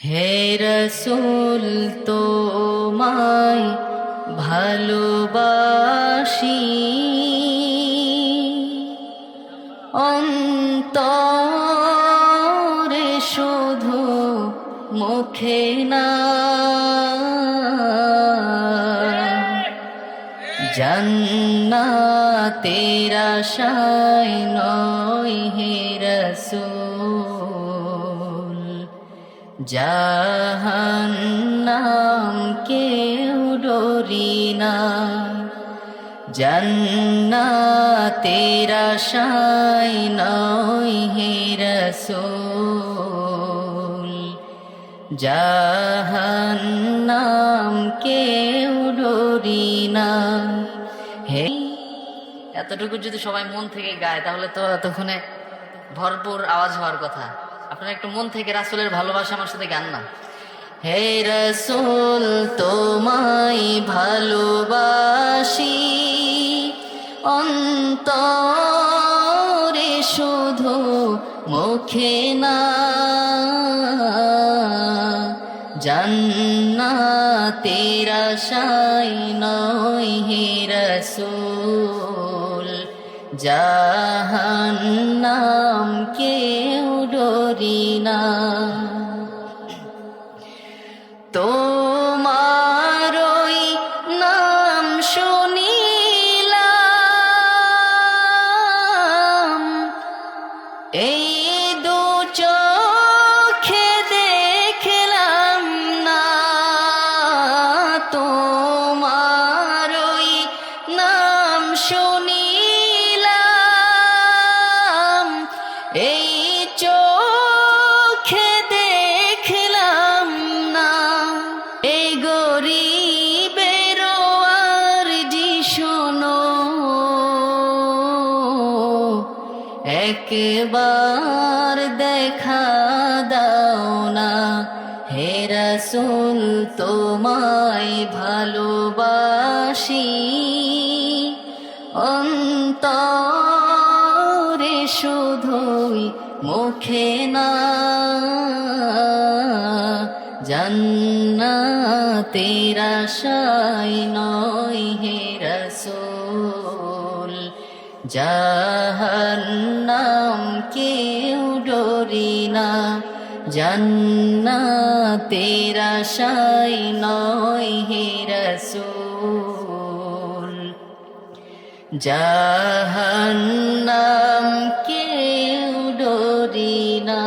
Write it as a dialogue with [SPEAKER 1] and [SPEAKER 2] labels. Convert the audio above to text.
[SPEAKER 1] হে রসূল তোমায় ভালোবাসি, অন্তরে শুধু মুখে না। জান্নাতের আশায় নয় হে রসূল, জাহান্নাম কেউ ডরি না। জান্নাতের আশায় নয় হে রসূল, জাহান্নাম কেউ ডরি না। হে, এতটুকু যদি সবাই মন থেকে গায় তাহলে তো এতক্ষণে ভরপুর আওয়াজ হওয়ার কথা। আপনারা একটু মন থেকে রাসূলের ভালোবাসা আমার সাথে গান না। হে রসূল তোমায় ভালোবাসি, অন্তরে শুধু মুখে না। জান্নাতের আশায় নয় হে রসূল, জাহান্নাম কেউ ডরি না। তোমারই নাম শুনিলাম, এই দু চোখে দেখলাম না। তোমারই নাম শুনিলাম, এই চোখে দেখলাম না। এই গরিবের আরজি শোনো, একবার দেখা দাও না। হে রসূল তোমায় ভালোবাসি, অন্তরে শুধুই মুখে না। জান্নাতের আশায় নয় হে রসূল, জাহান্নাম কেউ ডরি না। জান্নাতের আশায় নয় হে রসূল, জাহান্নাম কেউ ডরি না।